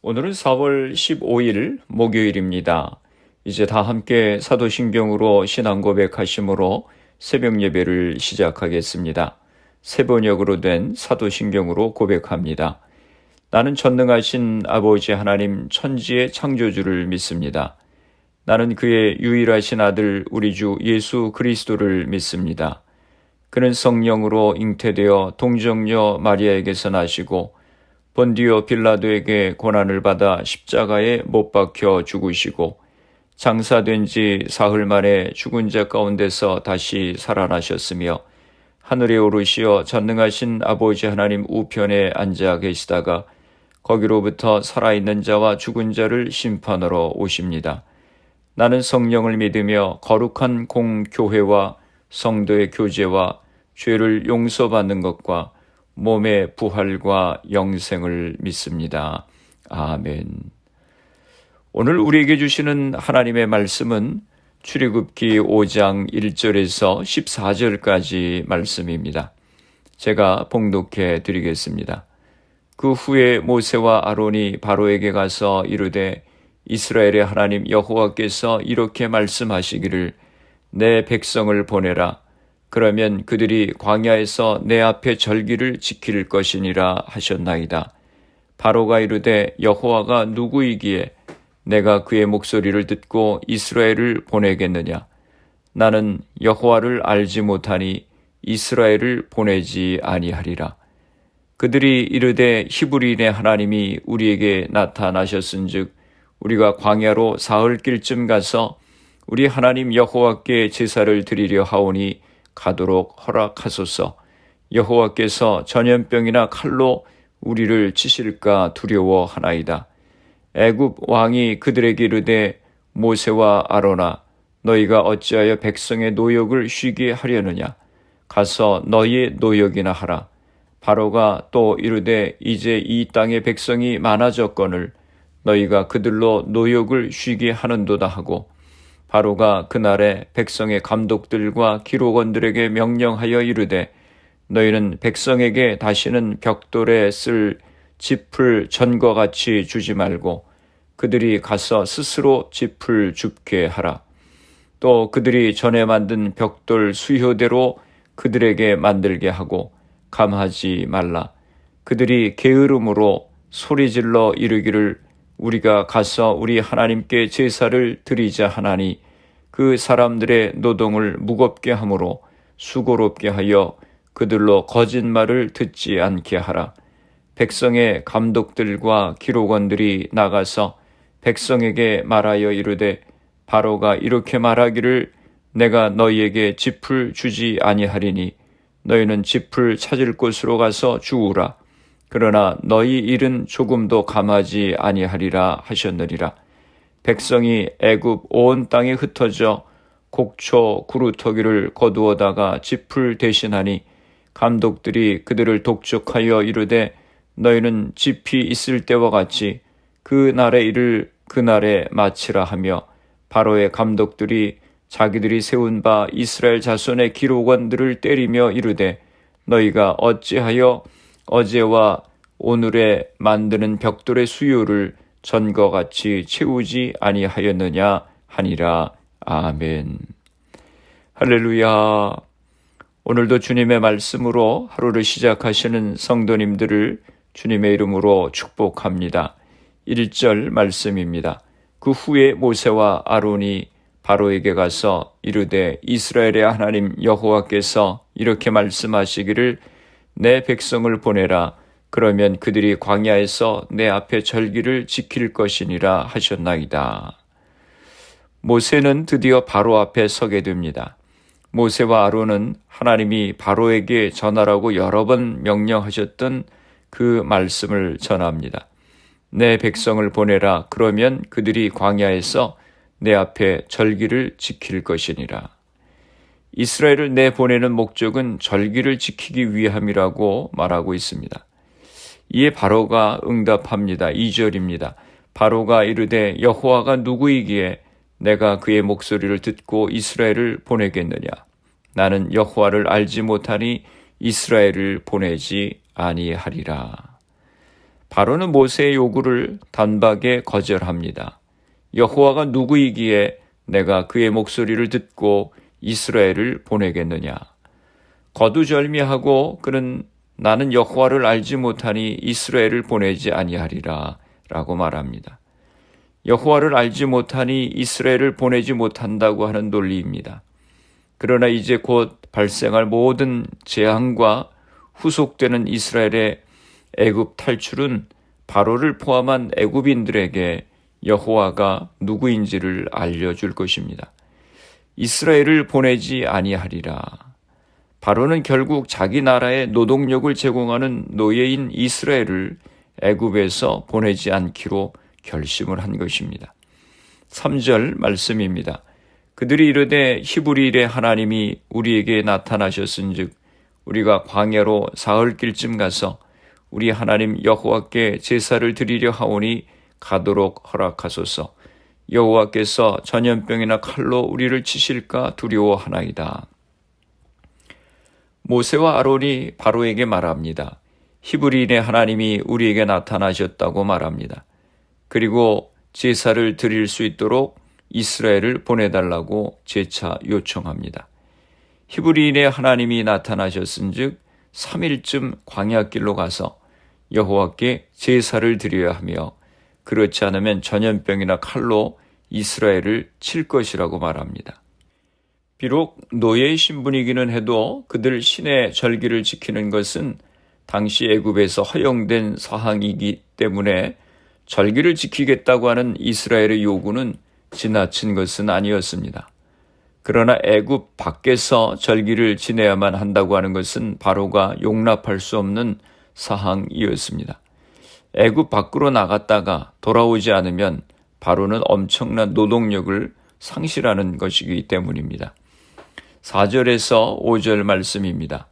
오늘은 4월 15일 목요일입니다. 이제 다 함께 사도신경으로 신앙 고백하심으로 새벽 예배를 시작하겠습니다. 세 번역으로 된 사도신경으로 고백합니다. 나는 전능하신 아버지 하나님 천지의 창조주를 믿습니다. 나는 그의 유일하신 아들 우리 주 예수 그리스도를 믿습니다. 그는 성령으로 잉태되어 동정녀 마리아에게서 나시고 본디오 빌라도에게 고난을 받아 십자가에 못 박혀 죽으시고 장사된 지 사흘 만에 죽은 자 가운데서 다시 살아나셨으며 하늘에 오르시어 전능하신 아버지 하나님 우편에 앉아 계시다가 거기로부터 살아있는 자와 죽은 자를 심판하러 오십니다. 나는 성령을 믿으며 거룩한 공교회와 성도의 교제와 죄를 용서받는 것과 몸의 부활과 영생을 믿습니다. 아멘. 오늘 우리에게 주시는 하나님의 말씀은 출애굽기 5장 1절에서 14절까지 말씀입니다. 제가 봉독해 드리겠습니다. 그 후에 모세와 아론이 바로에게 가서 이르되 이스라엘의 하나님 여호와께서 이렇게 말씀하시기를 내 백성을 보내라. 그러면 그들이 광야에서 내 앞에 절기를 지킬 것이니라 하셨나이다. 바로가 이르되 여호와가 누구이기에 내가 그의 목소리를 듣고 이스라엘을 보내겠느냐. 나는 여호와를 알지 못하니 이스라엘을 보내지 아니하리라. 그들이 이르되 히브리인의 하나님이 우리에게 나타나셨은즉 우리가 광야로 사흘길쯤 가서 우리 하나님 여호와께 제사를 드리려 하오니 가도록 허락하소서. 여호와께서 전염병이나 칼로 우리를 치실까 두려워하나이다. 애굽 왕이 그들에게 이르되 모세와 아론아 너희가 어찌하여 백성의 노역을 쉬게 하려느냐. 가서 너희의 노역이나 하라. 바로가 또 이르되 이제 이 땅의 백성이 많아졌거늘 너희가 그들로 노역을 쉬게 하는도다 하고 바로가 그날에 백성의 감독들과 기록원들에게 명령하여 이르되 너희는 백성에게 다시는 벽돌에 쓸 짚을 전과 같이 주지 말고 그들이 가서 스스로 짚을 줍게 하라. 또 그들이 전에 만든 벽돌 수효대로 그들에게 만들게 하고 감하지 말라. 그들이 게으름으로 소리질러 이르기를 우리가 가서 우리 하나님께 제사를 드리자 하나니 그 사람들의 노동을 무겁게 하므로 수고롭게 하여 그들로 거짓말을 듣지 않게 하라. 백성의 감독들과 기록원들이 나가서 백성에게 말하여 이르되 바로가 이렇게 말하기를 내가 너희에게 짚을 주지 아니하리니 너희는 짚을 찾을 곳으로 가서 주우라. 그러나 너희 일은 조금도 감하지 아니하리라 하셨느니라. 백성이 애굽 온 땅에 흩어져 곡초 구루터기를 거두어다가 짚을 대신하니 감독들이 그들을 독촉하여 이르되 너희는 짚이 있을 때와 같이 그 날의 일을 그날에 마치라 하며 바로의 감독들이 자기들이 세운 바 이스라엘 자손의 기록원들을 때리며 이르되 너희가 어찌하여 어제와 오늘에 만드는 벽돌의 수요를 전과 같이 채우지 아니하였느냐 하니라. 아멘. 할렐루야. 오늘도 주님의 말씀으로 하루를 시작하시는 성도님들을 주님의 이름으로 축복합니다. 1절 말씀입니다. 그 후에 모세와 아론이 바로에게 가서 이르되 이스라엘의 하나님 여호와께서 이렇게 말씀하시기를 내 백성을 보내라. 그러면 그들이 광야에서 내 앞에 절기를 지킬 것이니라 하셨나이다. 모세는 드디어 바로 앞에 서게 됩니다. 모세와 아론은 하나님이 바로에게 전하라고 여러 번 명령하셨던 그 말씀을 전합니다. 내 백성을 보내라. 그러면 그들이 광야에서 내 앞에 절기를 지킬 것이니라. 이스라엘을 내보내는 목적은 절기를 지키기 위함이라고 말하고 있습니다. 이에 바로가 응답합니다. 2절입니다. 바로가 이르되 여호와가 누구이기에 내가 그의 목소리를 듣고 이스라엘을 보내겠느냐. 나는 여호와를 알지 못하니 이스라엘을 보내지 아니하리라. 바로는 모세의 요구를 단박에 거절합니다. 여호와가 누구이기에 내가 그의 목소리를 듣고 이스라엘을 보내겠느냐. 거두절미하고 그는 나는 여호와를 알지 못하니 이스라엘을 보내지 아니하리라 라고 말합니다. 여호와를 알지 못하니 이스라엘을 보내지 못한다고 하는 논리입니다. 그러나 이제 곧 발생할 모든 재앙과 후속되는 이스라엘의 애굽 탈출은 바로를 포함한 애굽인들에게 여호와가 누구인지를 알려줄 것입니다. 이스라엘을 보내지 아니하리라. 바로는 결국 자기 나라에 노동력을 제공하는 노예인 이스라엘을 애굽에서 보내지 않기로 결심을 한 것입니다. 3절 말씀입니다. 그들이 이르되 히브리일의 하나님이 우리에게 나타나셨은즉 우리가 광야로 사흘길쯤 가서 우리 하나님 여호와께 제사를 드리려 하오니 가도록 허락하소서. 여호와께서 전염병이나 칼로 우리를 치실까 두려워하나이다. 모세와 아론이 바로에게 말합니다. 히브리인의 하나님이 우리에게 나타나셨다고 말합니다. 그리고 제사를 드릴 수 있도록 이스라엘을 보내달라고 재차 요청합니다. 히브리인의 하나님이 나타나셨은즉 3일쯤 광야길로 가서 여호와께 제사를 드려야 하며 그렇지 않으면 전염병이나 칼로 이스라엘을 칠 것이라고 말합니다. 비록 노예의 신분이기는 해도 그들 신의 절기를 지키는 것은 당시 애굽에서 허용된 사항이기 때문에 절기를 지키겠다고 하는 이스라엘의 요구는 지나친 것은 아니었습니다. 그러나 애굽 밖에서 절기를 지내야만 한다고 하는 것은 바로가 용납할 수 없는 사항이었습니다. 애굽 밖으로 나갔다가 돌아오지 않으면 바로는 엄청난 노동력을 상실하는 것이기 때문입니다. 4절에서 5절 말씀입니다.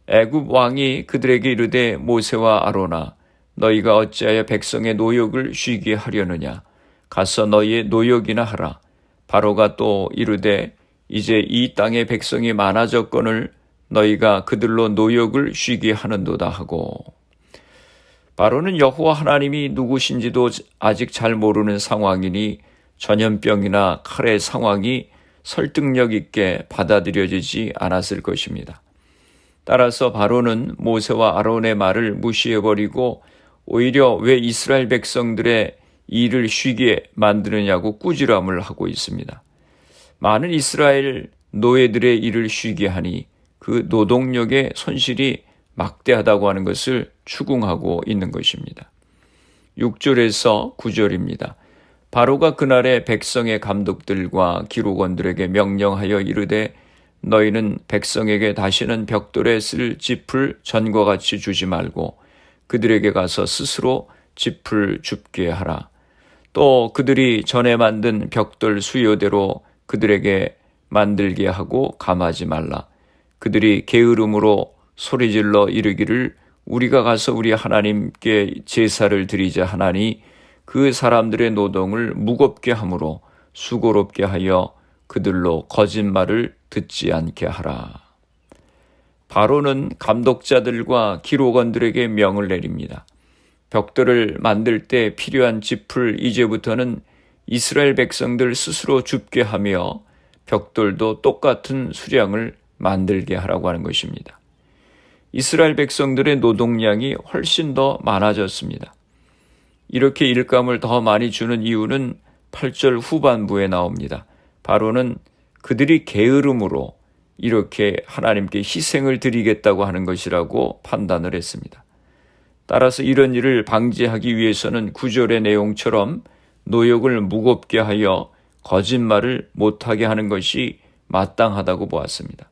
애굽 왕이 그들에게 이르되 모세와 아로나 너희가 어찌하여 백성의 노역을 쉬게 하려느냐. 가서 너희의 노역이나 하라. 바로가 또 이르되 이제 이 땅의 백성이 많아졌거늘 너희가 그들로 노역을 쉬게 하는도다 하고. 바로는 여호와 하나님이 누구신지도 아직 잘 모르는 상황이니 전염병이나 칼의 상황이 설득력 있게 받아들여지지 않았을 것입니다. 따라서 바로는 모세와 아론의 말을 무시해버리고 오히려 왜 이스라엘 백성들의 일을 쉬게 만드느냐고 꾸지람을 하고 있습니다. 많은 이스라엘 노예들의 일을 쉬게 하니 그 노동력의 손실이 막대하다고 하는 것을 추궁하고 있는 것입니다. 6절에서 9절입니다. 바로가 그날에 백성의 감독들과 기록원들에게 명령하여 이르되 너희는 백성에게 다시는 벽돌에 쓸 짚을 전과 같이 주지 말고 그들에게 가서 스스로 짚을 줍게 하라. 또 그들이 전에 만든 벽돌 수요대로 그들에게 만들게 하고 감하지 말라. 그들이 게으름으로 소리질러 이르기를 우리가 가서 우리 하나님께 제사를 드리자 하나니 그 사람들의 노동을 무겁게 함으로 수고롭게 하여 그들로 거짓말을 듣지 않게 하라. 바로는 감독자들과 기록원들에게 명을 내립니다. 벽돌을 만들 때 필요한 짚을 이제부터는 이스라엘 백성들 스스로 줍게 하며 벽돌도 똑같은 수량을 만들게 하라고 하는 것입니다. 이스라엘 백성들의 노동량이 훨씬 더 많아졌습니다. 이렇게 일감을 더 많이 주는 이유는 8절 후반부에 나옵니다. 바로는 그들이 게으름으로 이렇게 하나님께 희생을 드리겠다고 하는 것이라고 판단을 했습니다. 따라서 이런 일을 방지하기 위해서는 9절의 내용처럼 노역을 무겁게 하여 거짓말을 못하게 하는 것이 마땅하다고 보았습니다.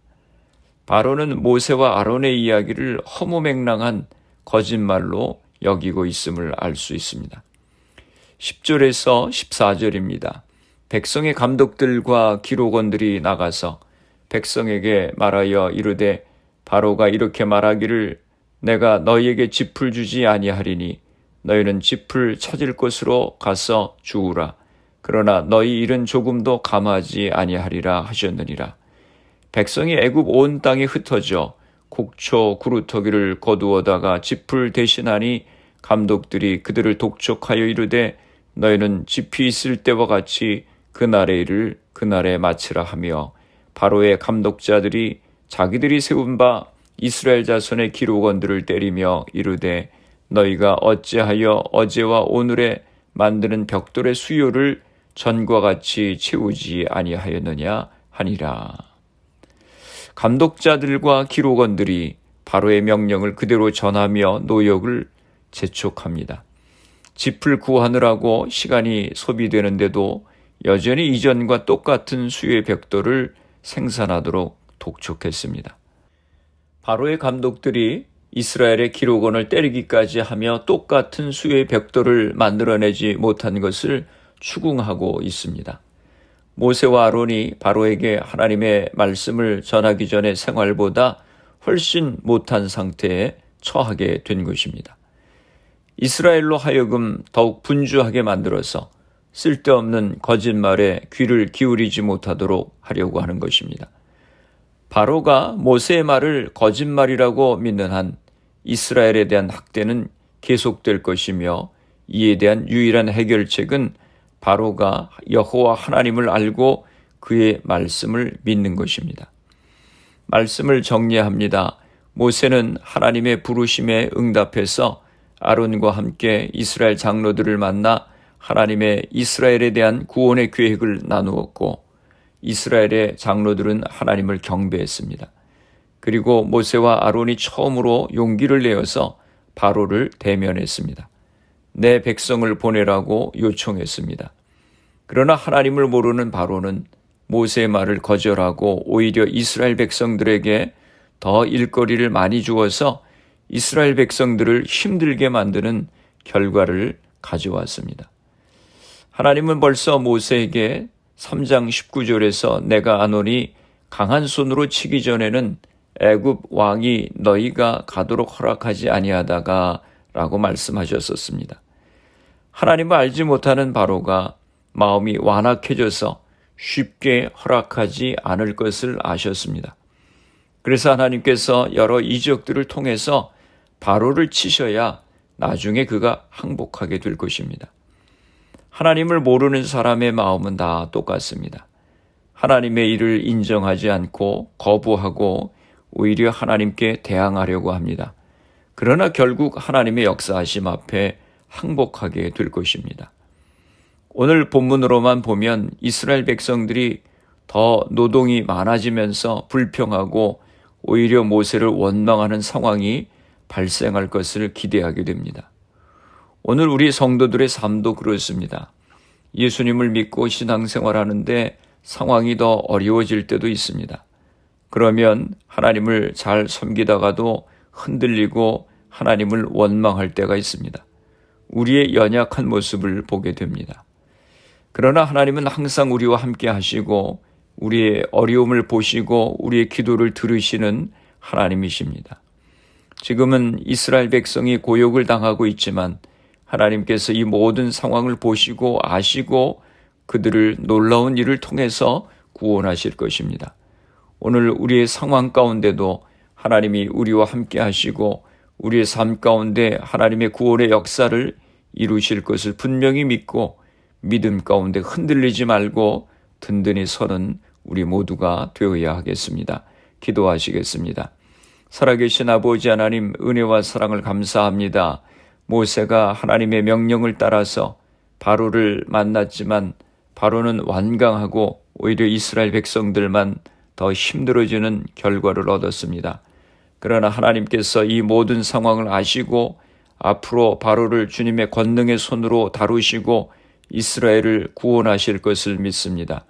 바로는 모세와 아론의 이야기를 허무맹랑한 거짓말로 여기고 있음을 알 수 있습니다. 10절에서 14절입니다. 백성의 감독들과 기록원들이 나가서 백성에게 말하여 이르되 바로가 이렇게 말하기를 내가 너희에게 짚을 주지 아니하리니 너희는 짚을 찾을 곳으로 가서 주우라. 그러나 너희 일은 조금도 감하지 아니하리라 하셨느니라. 백성이 애굽 온 땅에 흩어져 곡초 구루터기를 거두어다가 짚을 대신하니 감독들이 그들을 독촉하여 이르되 너희는 집이 있을 때와 같이 그날의 일을 그날에 마치라 하며 바로의 감독자들이 자기들이 세운 바 이스라엘 자손의 기록원들을 때리며 이르되 너희가 어찌하여 어제와 오늘에 만드는 벽돌의 수요를 전과 같이 채우지 아니하였느냐 하니라. 감독자들과 기록원들이 바로의 명령을 그대로 전하며 노역을 재촉합니다. 짚을 구하느라고 시간이 소비되는데도 여전히 이전과 똑같은 수요의 벽돌을 생산하도록 독촉했습니다. 바로의 감독들이 이스라엘의 기록원을 때리기까지 하며 똑같은 수요의 벽돌을 만들어내지 못한 것을 추궁하고 있습니다. 모세와 아론이 바로에게 하나님의 말씀을 전하기 전의 생활보다 훨씬 못한 상태에 처하게 된 것입니다. 이스라엘로 하여금 더욱 분주하게 만들어서 쓸데없는 거짓말에 귀를 기울이지 못하도록 하려고 하는 것입니다. 바로가 모세의 말을 거짓말이라고 믿는 한 이스라엘에 대한 학대는 계속될 것이며 이에 대한 유일한 해결책은 바로가 여호와 하나님을 알고 그의 말씀을 믿는 것입니다. 말씀을 정리합니다. 모세는 하나님의 부르심에 응답해서 아론과 함께 이스라엘 장로들을 만나 하나님의 이스라엘에 대한 구원의 계획을 나누었고 이스라엘의 장로들은 하나님을 경배했습니다. 그리고 모세와 아론이 처음으로 용기를 내어서 바로를 대면했습니다. 내 백성을 보내라고 요청했습니다. 그러나 하나님을 모르는 바로는 모세의 말을 거절하고 오히려 이스라엘 백성들에게 더 일거리를 많이 주어서 이스라엘 백성들을 힘들게 만드는 결과를 가져왔습니다. 하나님은 벌써 모세에게 3장 19절에서 내가 아노니 강한 손으로 치기 전에는 애굽 왕이 너희가 가도록 허락하지 아니하다가 라고 말씀하셨었습니다. 하나님을 알지 못하는 바로가 마음이 완악해져서 쉽게 허락하지 않을 것을 아셨습니다. 그래서 하나님께서 여러 이적들을 통해서 바로를 치셔야 나중에 그가 항복하게 될 것입니다. 하나님을 모르는 사람의 마음은 다 똑같습니다. 하나님의 일을 인정하지 않고 거부하고 오히려 하나님께 대항하려고 합니다. 그러나 결국 하나님의 역사하심 앞에 항복하게 될 것입니다. 오늘 본문으로만 보면 이스라엘 백성들이 더 노동이 많아지면서 불평하고 오히려 모세를 원망하는 상황이 발생할 것을 기대하게 됩니다. 오늘 우리 성도들의 삶도 그렇습니다. 예수님을 믿고 신앙생활하는데 상황이 더 어려워질 때도 있습니다. 그러면 하나님을 잘 섬기다가도 흔들리고 하나님을 원망할 때가 있습니다. 우리의 연약한 모습을 보게 됩니다. 그러나 하나님은 항상 우리와 함께 하시고 우리의 어려움을 보시고 우리의 기도를 들으시는 하나님이십니다. 지금은 이스라엘 백성이 고욕을 당하고 있지만 하나님께서 이 모든 상황을 보시고 아시고 그들을 놀라운 일을 통해서 구원하실 것입니다. 오늘 우리의 상황 가운데도 하나님이 우리와 함께 하시고 우리의 삶 가운데 하나님의 구원의 역사를 이루실 것을 분명히 믿고 믿음 가운데 흔들리지 말고 든든히 서는 우리 모두가 되어야 하겠습니다. 기도하시겠습니다. 살아계신 아버지 하나님, 은혜와 사랑을 감사합니다. 모세가 하나님의 명령을 따라서 바로를 만났지만 바로는 완강하고 오히려 이스라엘 백성들만 더 힘들어지는 결과를 얻었습니다. 그러나 하나님께서 이 모든 상황을 아시고 앞으로 바로를 주님의 권능의 손으로 다루시고 이스라엘을 구원하실 것을 믿습니다.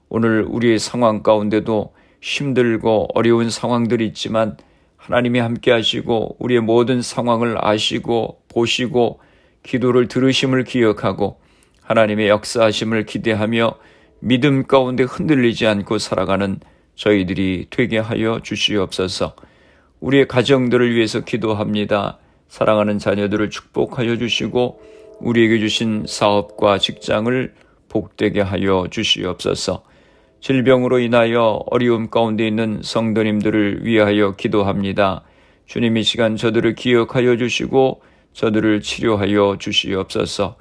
오늘 우리의 상황 가운데도 힘들고 어려운 상황들이 있지만 하나님이 함께 하시고 우리의 모든 상황을 아시고 보시고 기도를 들으심을 기억하고 하나님의 역사하심을 기대하며 믿음 가운데 흔들리지 않고 살아가는 저희들이 되게 하여 주시옵소서. 우리의 가정들을 위해서 기도합니다. 사랑하는 자녀들을 축복하여 주시고 우리에게 주신 사업과 직장을 복되게 하여 주시옵소서. 질병으로 인하여 어려움 가운데 있는 성도님들을 위하여 기도합니다. 주님 이 시간 저들을 기억하여 주시고 저들을 치료하여 주시옵소서.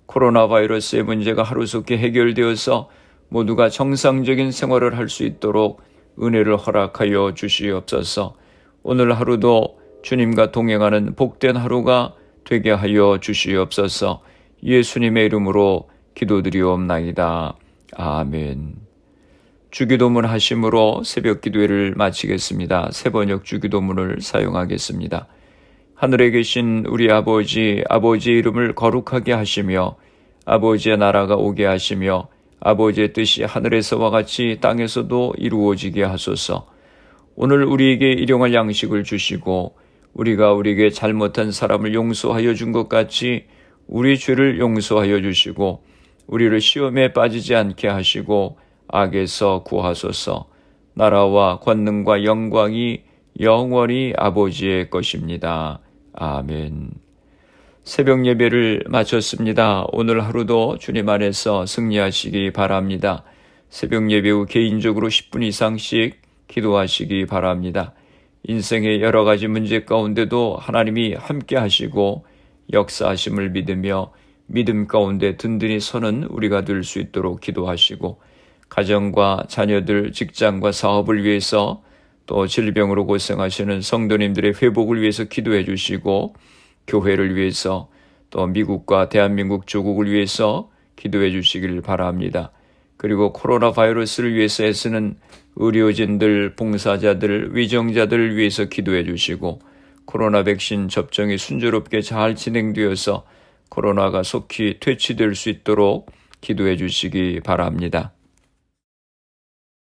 코로나 바이러스의 문제가 하루속히 해결되어서 모두가 정상적인 생활을 할 수 있도록 은혜를 허락하여 주시옵소서. 오늘 하루도 주님과 동행하는 복된 하루가 되게 하여 주시옵소서. 예수님의 이름으로 기도드리옵나이다. 아멘. 주기도문 하심으로 새벽 기도회를 마치겠습니다. 새번역 주기도문을 사용하겠습니다. 하늘에 계신 우리 아버지, 아버지의 이름을 거룩하게 하시며 아버지의 나라가 오게 하시며 아버지의 뜻이 하늘에서와 같이 땅에서도 이루어지게 하소서. 오늘 우리에게 일용할 양식을 주시고 우리가 우리에게 잘못한 사람을 용서하여 준 것 같이 우리 죄를 용서하여 주시고 우리를 시험에 빠지지 않게 하시고 악에서 구하소서. 나라와 권능과 영광이 영원히 아버지의 것입니다. 아멘. 새벽 예배를 마쳤습니다. 오늘 하루도 주님 안에서 승리하시기 바랍니다. 새벽 예배 후 개인적으로 10분 이상씩 기도하시기 바랍니다. 인생의 여러 가지 문제 가운데도 하나님이 함께 하시고 역사하심을 믿으며 믿음 가운데 든든히 서는 우리가 될 수 있도록 기도하시고 가정과 자녀들, 직장과 사업을 위해서 또 질병으로 고생하시는 성도님들의 회복을 위해서 기도해 주시고 교회를 위해서 또 미국과 대한민국 조국을 위해서 기도해 주시길 바랍니다. 그리고 코로나 바이러스를 위해서 애쓰는 의료진들, 봉사자들, 위정자들을 위해서 기도해 주시고 코로나 백신 접종이 순조롭게 잘 진행되어서 코로나가 속히 퇴치될 수 있도록 기도해 주시기 바랍니다.